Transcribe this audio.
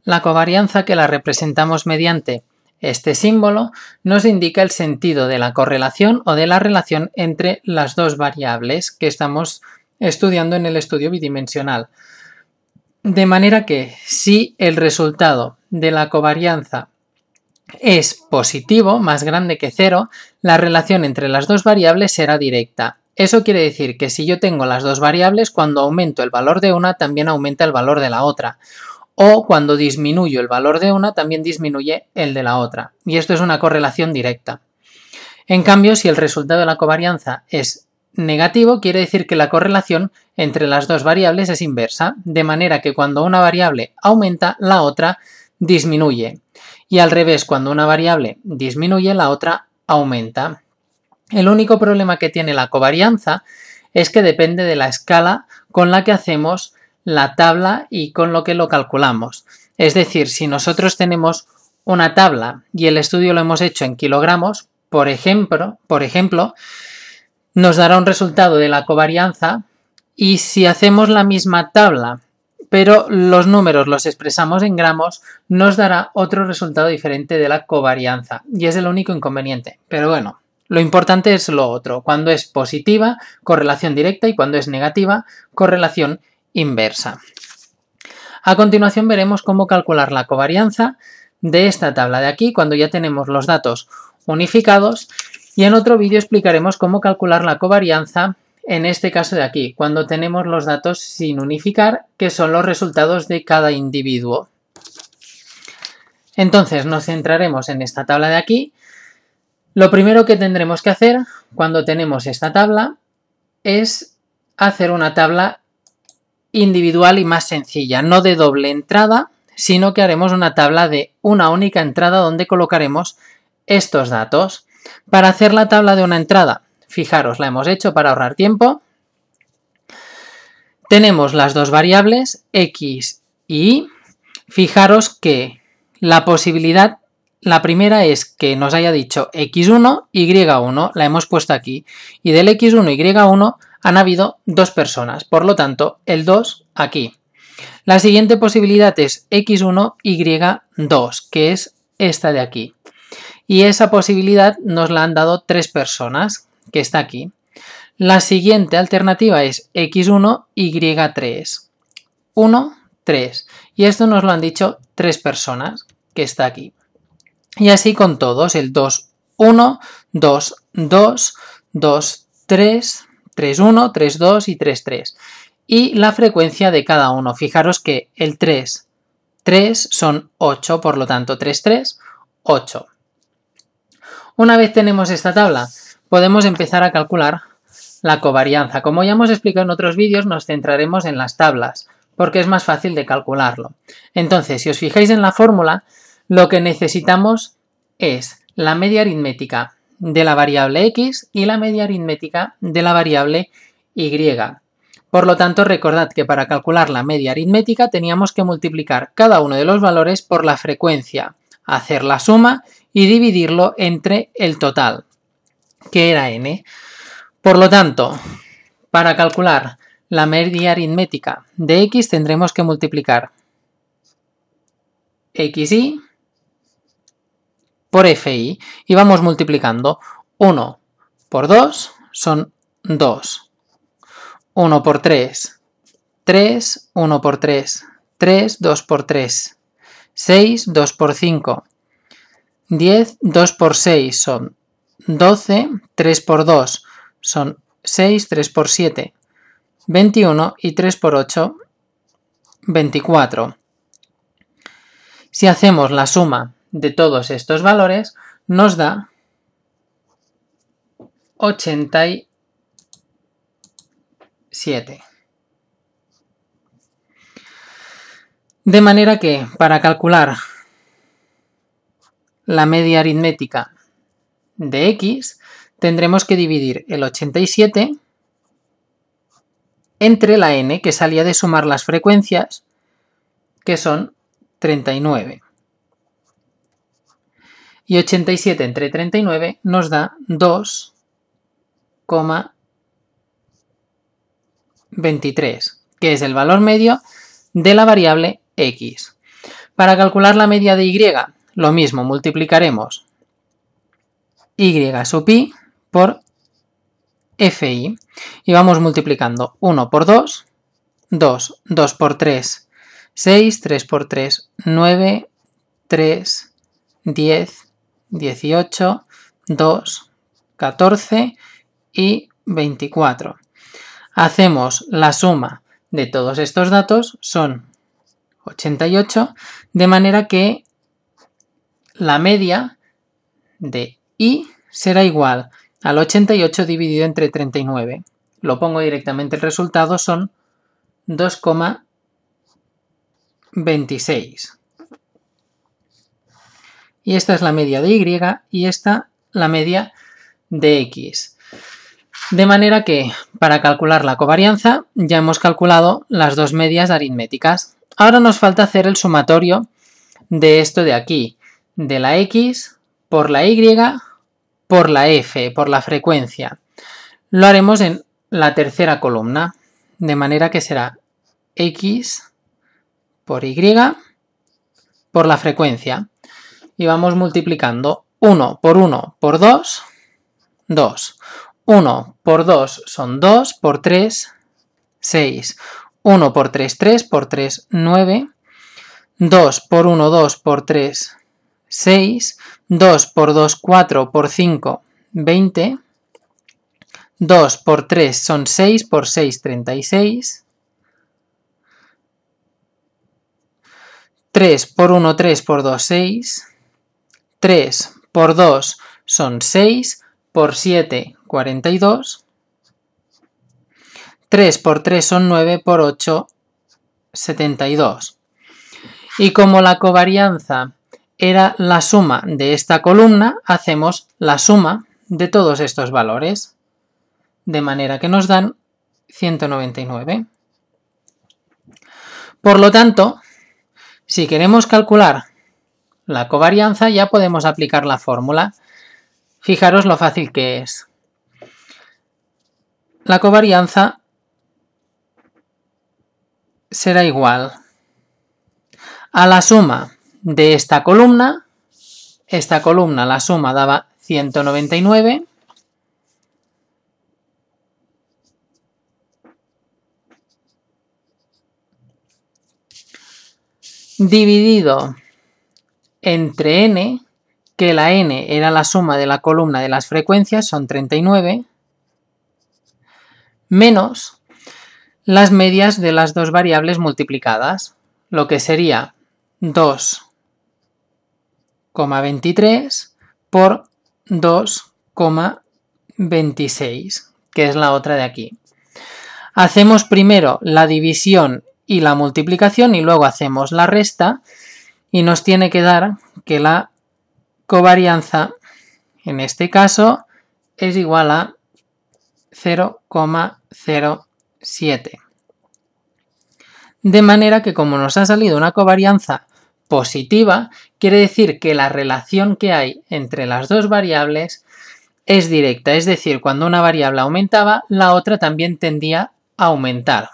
La covarianza, que la representamos mediante este símbolo, nos indica el sentido de la correlación o de la relación entre las dos variables que estamos estudiando en el estudio bidimensional. De manera que si el resultado de la covarianza es positivo, más grande que 0, la relación entre las dos variables será directa. Eso quiere decir que si yo tengo las dos variables, cuando aumento el valor de una, también aumenta el valor de la otra. O cuando disminuyo el valor de una, también disminuye el de la otra. Y esto es una correlación directa. En cambio, si el resultado de la covarianza es negativo, quiere decir que la correlación entre las dos variables es inversa, de manera que cuando una variable aumenta, la otra disminuye. Y al revés, cuando una variable disminuye, la otra aumenta. El único problema que tiene la covarianza es que depende de la escala con la que hacemos la tabla y con lo que lo calculamos. Es decir, si nosotros tenemos una tabla y el estudio lo hemos hecho en kilogramos, por ejemplo, nos dará un resultado de la covarianza, y si hacemos la misma tabla pero los números los expresamos en gramos, nos dará otro resultado diferente de la covarianza, y es el único inconveniente. Pero bueno, lo importante es lo otro. Cuando es positiva, correlación directa, y cuando es negativa, correlación inversa. A continuación veremos cómo calcular la covarianza de esta tabla de aquí cuando ya tenemos los datos unificados, y en otro vídeo explicaremos cómo calcular la covarianza en este caso de aquí, cuando tenemos los datos sin unificar, que son los resultados de cada individuo. Entonces nos centraremos en esta tabla de aquí. Lo primero que tendremos que hacer cuando tenemos esta tabla es hacer una tabla individual y más sencilla, no de doble entrada, sino que haremos una tabla de una única entrada donde colocaremos estos datos. Para hacer la tabla de una entrada, fijaros, la hemos hecho para ahorrar tiempo. Tenemos las dos variables x y y. Fijaros que la posibilidad, la primera es que nos haya dicho x1, y1, la hemos puesto aquí. Y del x1 y y1 han habido dos personas, por lo tanto el 2 aquí. La siguiente posibilidad es x1, y2, que es esta de aquí. Y esa posibilidad nos la han dado tres personas, que está aquí. La siguiente alternativa es x1, y3. 1, 3. Y esto nos lo han dicho tres personas, que está aquí. Y así con todos, el 2, 1, 2, 2, 2, 3, 3, 1, 3, 2 y 3, 3. Y la frecuencia de cada uno. Fijaros que el 3, 3 son 8, por lo tanto 3, 3, 8. Una vez tenemos esta tabla, podemos empezar a calcular la covarianza. Como ya hemos explicado en otros vídeos, nos centraremos en las tablas, porque es más fácil de calcularlo. Entonces, si os fijáis en la fórmula, lo que necesitamos es la media aritmética de la variable x y la media aritmética de la variable y. Por lo tanto, recordad que para calcular la media aritmética teníamos que multiplicar cada uno de los valores por la frecuencia, hacer la suma y dividirlo entre el total, que era n. Por lo tanto, para calcular la media aritmética de x tendremos que multiplicar xy por fi, y vamos multiplicando. 1 por 2 son 2. 1 por 3, 3, 1 por 3, 3, 2 por 3, 6, 2 por 5, 10, 2 por 6 son 12, 3 por 2 son 6, 3 por 7, 21 y 3 por 8, 24. Si hacemos la suma de todos estos valores, nos da 87. De manera que para calcular la media aritmética de x tendremos que dividir el 87 entre la n, que salía de sumar las frecuencias, que son 39. Y 87 entre 39 nos da 2,23, que es el valor medio de la variable x. Para calcular la media de y, lo mismo, multiplicaremos y sub i por fi. Y vamos multiplicando 1 por 2, 2, 2 por 3, 6, 3 por 3, 9, 3, 10, 18, 2, 14 y 24. Hacemos la suma de todos estos datos, son 88, de manera que la media de i será igual al 88 dividido entre 39. Lo pongo directamente, el resultado son 2,26. Y esta es la media de y y esta la media de x. De manera que para calcular la covarianza ya hemos calculado las dos medias aritméticas. Ahora nos falta hacer el sumatorio de esto de aquí, de la x por la y por la f, por la frecuencia. Lo haremos en la tercera columna, de manera que será x por y por la frecuencia. Y vamos multiplicando 1 por 1 por 2, 2. 1 por 2 son 2, por 3, 6. 1 por 3, 3, por 3, 9. 2 por 1, 2, por 3, 6. 2 por 2, 4, por 5, 20. 2 por 3 son 6, por 6, 36. 3 por 1, 3, por 2, 6. 3 por 2 son 6, por 7, 42. 3 por 3 son 9, por 8, 72. Y como la covarianza era la suma de esta columna, hacemos la suma de todos estos valores, de manera que nos dan 199. Por lo tanto, si queremos calcular la covarianza, ya podemos aplicar la fórmula. Fijaros lo fácil que es. La covarianza será igual a la suma de esta columna. Esta columna, la suma daba 199. Dividido entre n, que la n era la suma de la columna de las frecuencias, son 39, menos las medias de las dos variables multiplicadas, lo que sería 2,23 por 2,26, que es la otra de aquí. Hacemos primero la división y la multiplicación y luego hacemos la resta y nos tiene que dar que la covarianza en este caso es igual a 0,07. De manera que como nos ha salido una covarianza positiva, quiere decir que la relación que hay entre las dos variables es directa, es decir, cuando una variable aumentaba, la otra también tendía a aumentar.